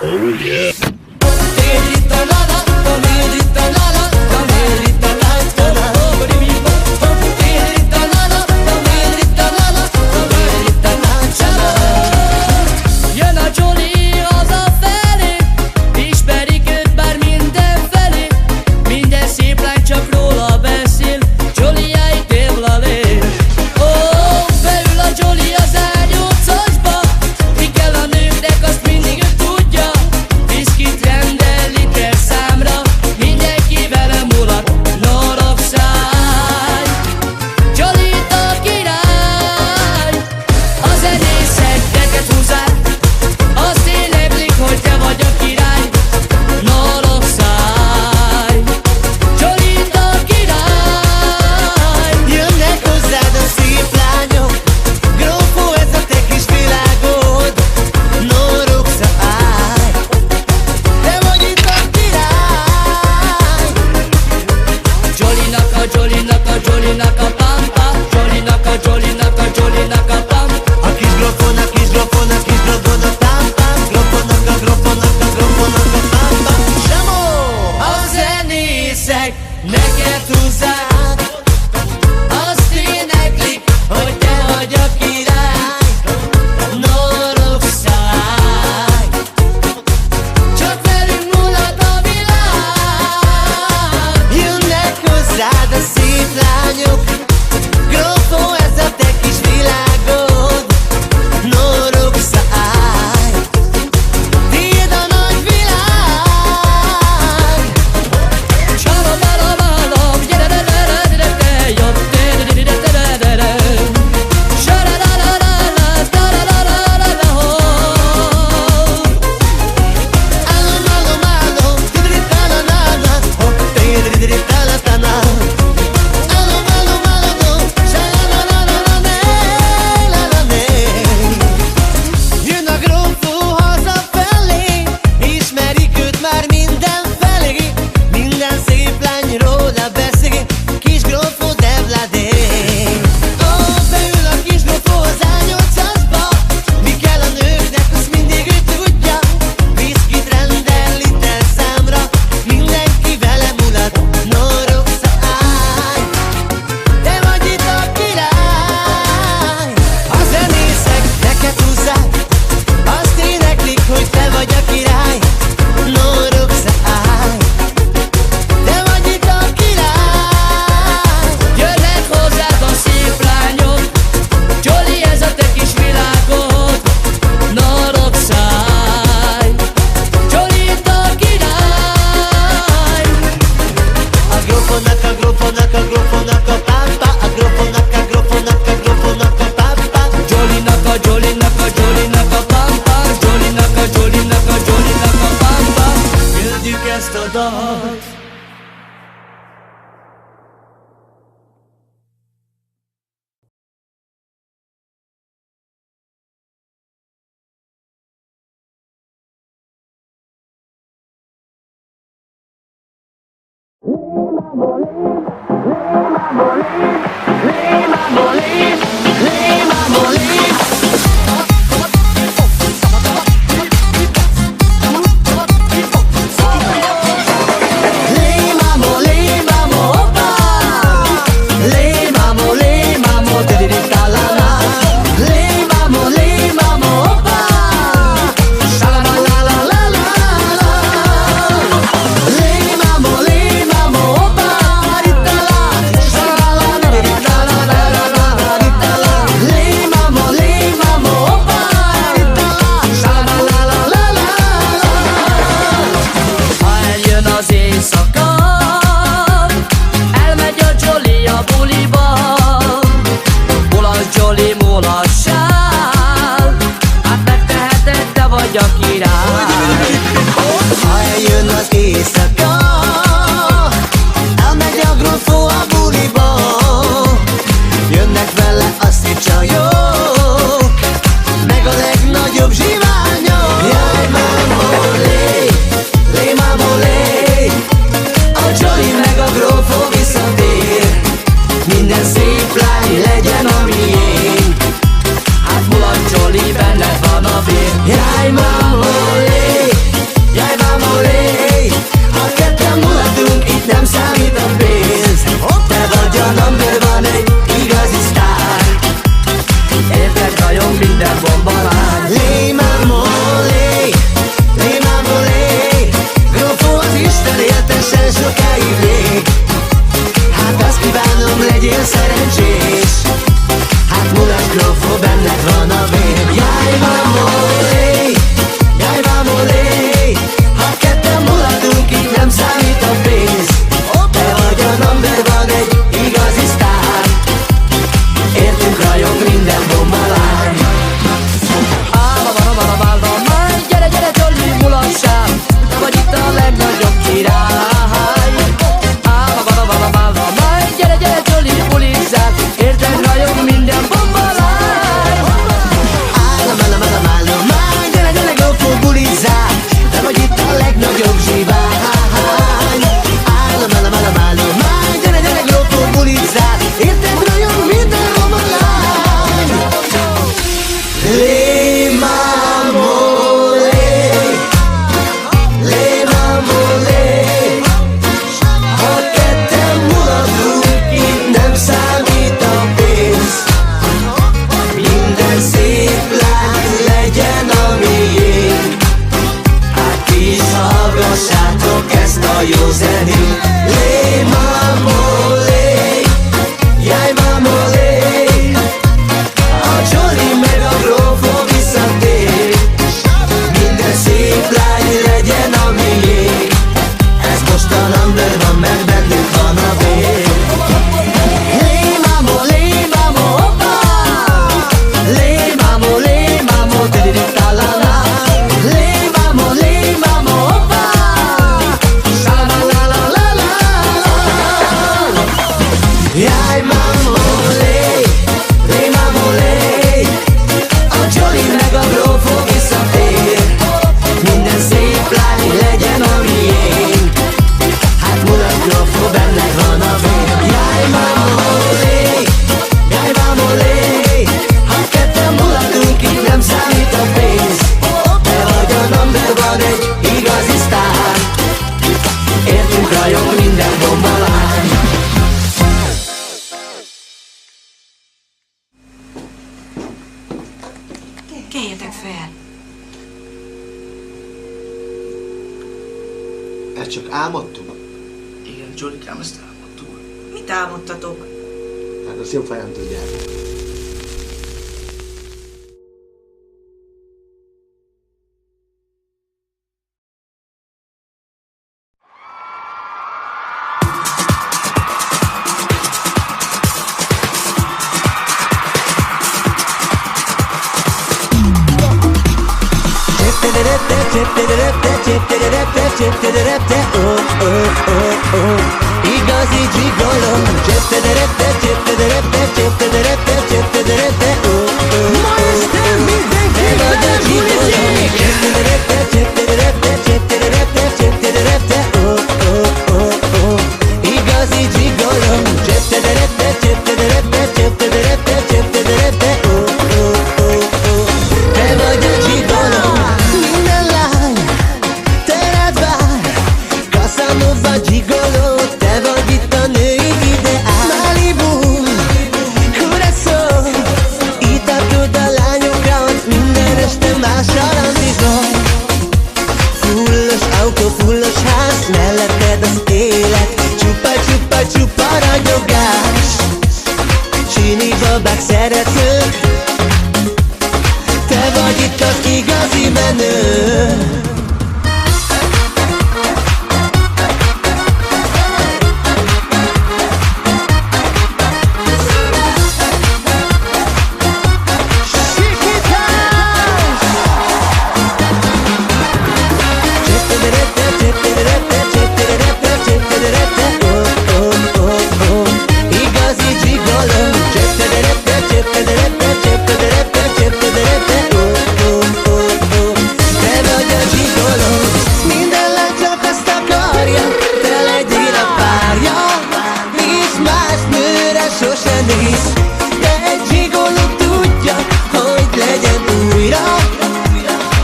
Oh yeah. Jön a Jolly hazafelé, ismerik őt már mindenfelé, minden szép lány csak róla beszél, Jolly-jai tévlalé. Ó, beül a Jolly az ágyócasba, mi kell a nőknek, azt mindig ő tudja, viszkit rendel liter számra, mindenki vele mulat, norogszáj. Jolly a király, a zenészek neked húzzák, azt éneklik, hogy te vagy a király, norogszáj. Jolly a király. Jönnek hozzád a szép lányok, grófó ez a te kis világod, norogszáj. Te vagy itt a király. Jollynak a pampa, Jollynak a pampa. A kis grofon, a kis grofon, a kis grofon, a támpám, grofonak a grofonak a grofonak a támpám. Semó! A zenészek neked húzzák, azt éneklik, hogy te vagy a király, norogszáj. Csak velünk mulat a világ. Jönnek hozzád a szép lányok, grófó ez a te kis világod, norogszáj. Tiéd a nagy világ. Shalom, gyere-re-re-re-re-re, jobb, gyere-re-re-re-re-re. Sha-ra-ra-ra-ra-ra-ra-ra-ra-ra-ra-ho. Álom, álom, álom, tidri-ta-na-na-na, hopp, tidri-ta-la-ta-na. Álom, álom, álom, sa-la-la-la-la-la-ne-la-la-ne. Jön a grófó hazafelé, ismerik őt már mindenfelé, minden szép lány róla beszél, kis grófó Devladé. Ó, beül a kis grófó az ágyócasba, mi kell a nőknek, azt mindig ő tudja, viszkit rendel liter számra, mindenki vele mulat, norogszáj. Te vagy itt a király. A zenészek neked húzzák, azt éneklik, hogy te vagy a király, norogszáj. Te vagy itt a király. Jönnek hozzád a szép lányok, Jolly ez a te kis világod, norogszáj. Jolly a király. A grofonak a grofonak a grofonak a pápa, a grofonak a grofonak a grofonak a pápa. Jollynak a pampa, Jollynak a pampa. Küldjük ezt a dalt. Jaj, mamolé, van egy igazi sztár, értünk rajong minden bombalány. Keljetek fel! Ezt csak álmodtuk? Igen, Jolikám, ezt elmondtuk. Mit álmodtatok? Hát azt jobb feján tudják. Igazi gigolo. Ma este mindenki belbulizik. Igazi gigolo. Te vagy a gigolo. Minden lány tőled vár, Casanova gigolo, te vagy itt a női ideál. Malibu, Curaçao, itt adod a lányokat, minden este más randizol. Fullos autó, fullos ház, melletted az élet, csupa ragyogás. Csini babák, szeretők, te vagy itt az igazi menő. Igazi gigolo. Te vagy a gigolo. Minden lány csak azt akarja, te legyél a párja, és más nőre sose néz. De egy gigolo tudja, hogy legyen újra.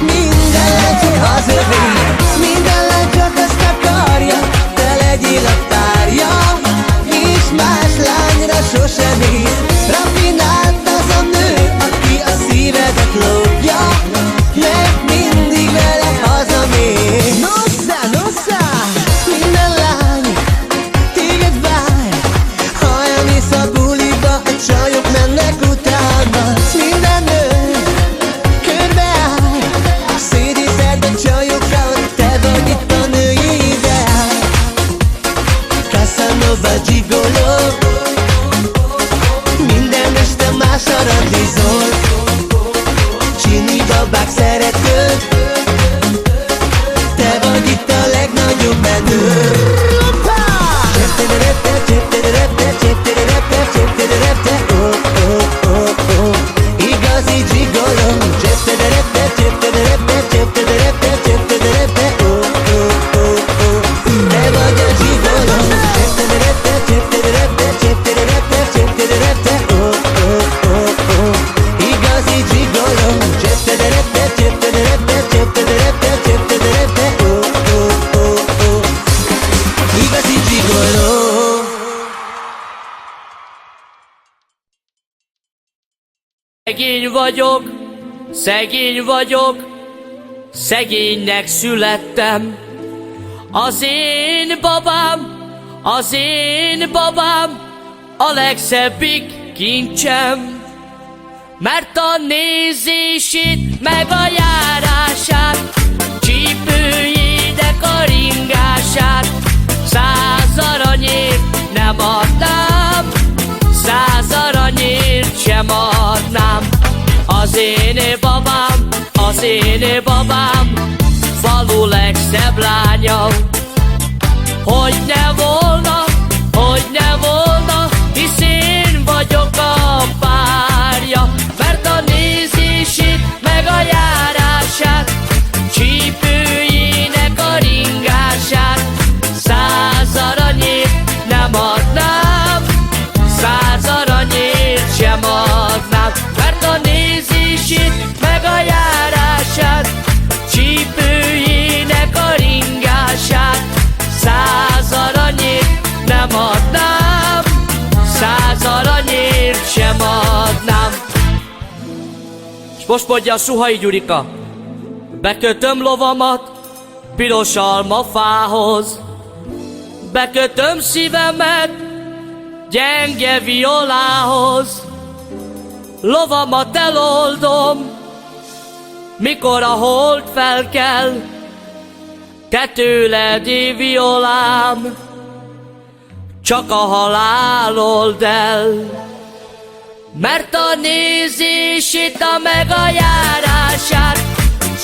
Minden lány csak az övé, minden lány csak azt akarja, te legyél a párja, és más lányra sose néz. Rafinált az a nő, aki a szívedet lopja, mert mindig vele hazamér. Nossa, minden lány téged vár, ha elmész a buliba, a csajok mennek utána. Minden nő körbeáll, szédíszed a csajokat, te vagy itt a női ideál. Casanova gigolo, minden este másra randizol. Csini babák, szeretők, te vagy itt a legnagyobb menő. Igazi gigolo. Te vagy a gigolo. Igazi gigolo. Igazi gigolo. Szegény vagyok, szegénynek születtem. Az én babám a legszebbik kincsem. Mert a nézését meg a járását, csípőjének a ringását 100 aranyért nem adnám, 100 aranyért sem adnám. Az én babám falu legszebb lánya. Hogy ne volna, hisz én vagyok a párja. Mert a nézését meg a járását, csípőjének a ringását 100 aranyért nem adnám, 100 aranyért sem adnám. Mert a nézését meg a járását, csípőjének Most mondja a Suhai Gyurika. Bekötöm lovamat piros almafához, bekötöm szívemet gyenge violához, lovamat eloldom, mikor a hold felkel, te tőled violám, csak a halál old el. Mert a nézését, a meg a járását,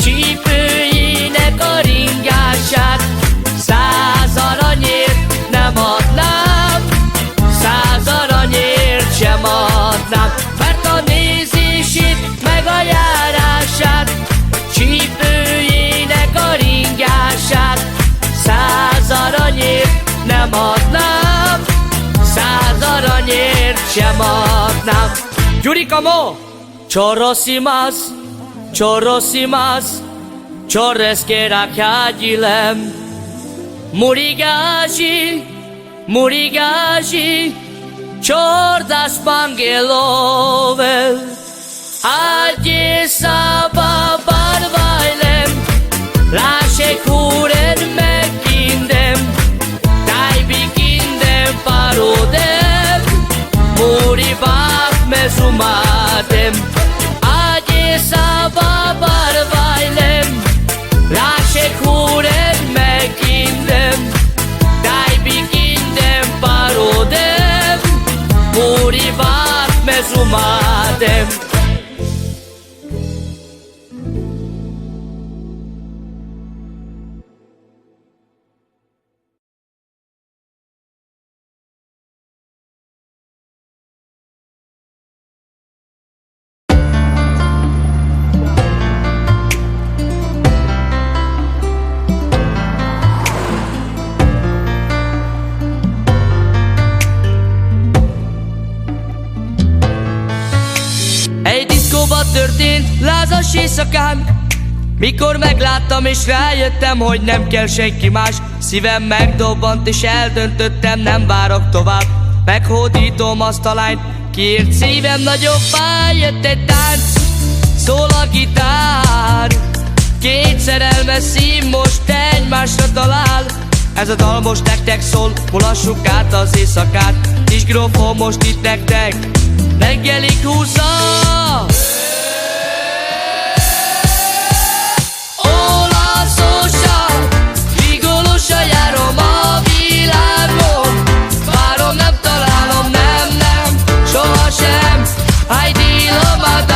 sípőjének a ringását 100 aranyért nem adnám, 100 aranyért sem adnám. Mert a nézését, meg a járását, sípőjének a ringását 100 aranyért nem adnám, 100 aranyért sem adnám. Gyurika mo! Chorrosimas, chorrosimas, chorres que rakyágyilem. Murigási, murigási, csordas pangelovel. Ágyé szába barvajlem, lásek húren megkindem, tájbi kindem parodem, muri bák mezumátem. Ágyé szába barvajlem, lásek húren megkindem, tájbi kindem parodem, muri bák mezumátem. Történt lázas éjszakán, mikor megláttam és rájöttem, hogy nem kell senki más. Szívem megdobbant és eldöntöttem, nem várok tovább. Meghódítom azt a lányt, kiért szívem nagyobbá. Jött egy tánc, szól a gitár, két szerelmes szív most egymásra talál. Ez a dal most nektek szól, mulassuk át az éjszakát. Kis grófom most itt nektek, reggelig húzza. Járom a világon, várom, nem találom, nem, nem, sohasem. Heidi Lomadal.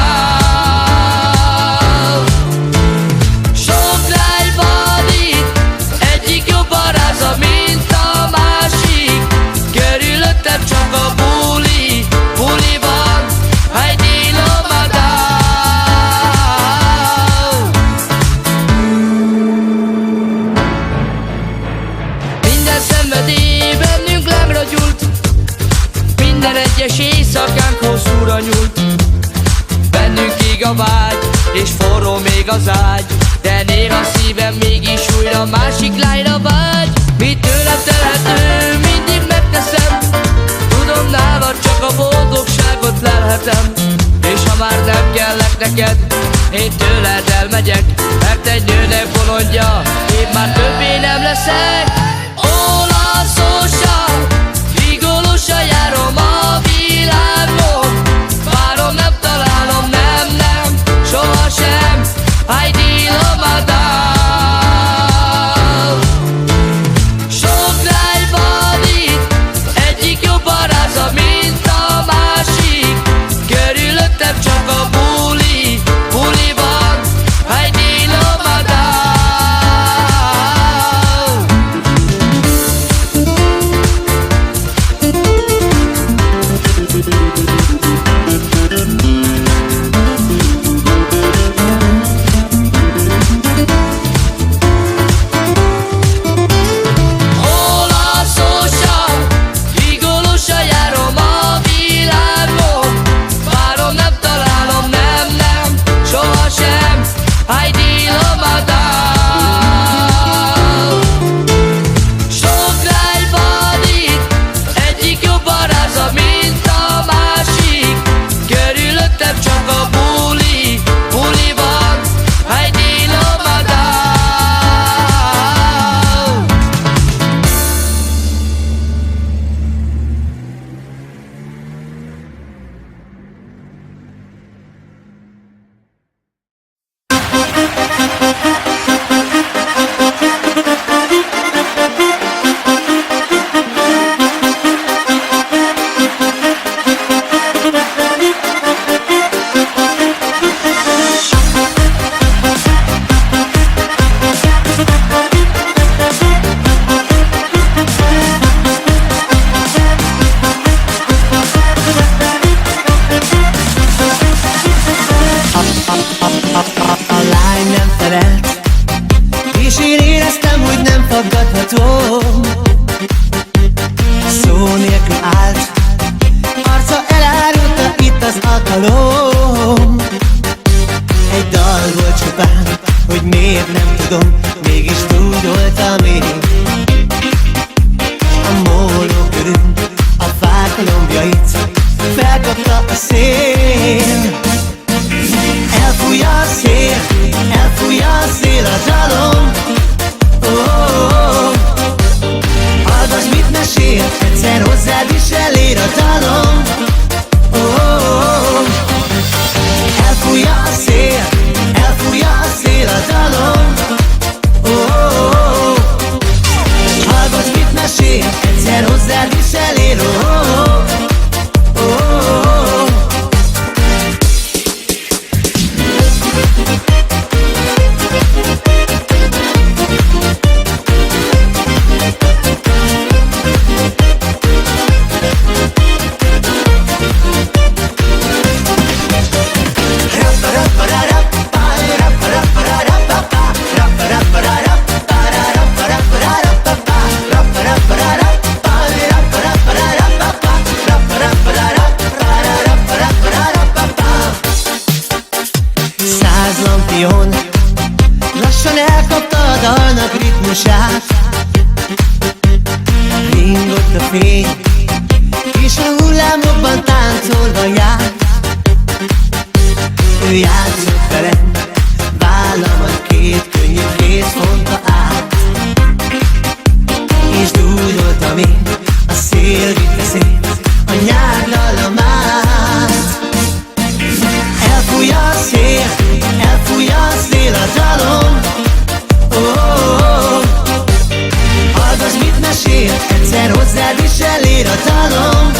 Sok lány van itt, egyik jobb aráza, mint a másik. Körülöttem csak a buli, buli van. Heidi Lomadal. Szenvedély bennünk lábra gyújt, minden egyes éjszakánk hosszúra nyújt. Bennünk ég a vágy, és forró még az ágy, de néha szívem mégis újra másik lányra vágy. Mi tőlem telhető, mindig megteszem, tudom nálad csak a boldogságot lelhetem. És ha már nem kellek neked, én tőled elmegyek, mert egy nőnek bolondja, én már többé nem leszek. Olaszosan, vigolosan járom a világon, várom, nem találom, nem, nem, sohasem. Heidi Lomadal. Sok lány van itt, egyik jobb aráza, mint a másik. Körülöttem csak a buli, buli van. Heidi Lomadal. A lány nem felelt, és én éreztem, hogy nem faggatható. Szó nélkül állt, arca elárulta itt az alkalom. Egy dal volt csupán, hogy miért nem tudom, mégis tudoltam én. A móló körül a fák lombjait felkapta a szél. Elfújja a szél, elfújja a szél a dalom. Hallgass, mit mesél, egyszer hozzád is elér a dalom. Elfújja a szél, elfújja a szél a dalom. Hallgass, mit mesél, egyszer hozzád is elér. Lampion lassan elkapta a dalnak ritmusát. Ringott a fény, és a hullámokban táncolva járt. Ő játszott velem, vállamat két könnyű kéz fonta át. És dúdoltam én, a szél vitte szét a nyár dallamát. Elfújja a szél, elfújja a szél a dalom. Hallgass, mit mesél, egyszer hozzád is elér a dalom.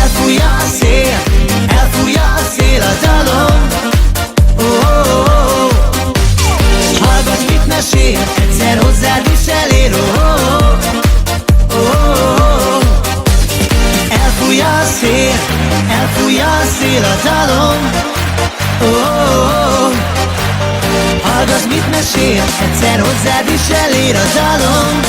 Elfújja a szél, elfújja a szél a dalom. Hallgass, mit mesél, egyszer hozzád is elér. Elfújja a szél, elfújja a szél a dalom. Hallgass, mit mesél, egyszer hozzád is elér a dalom.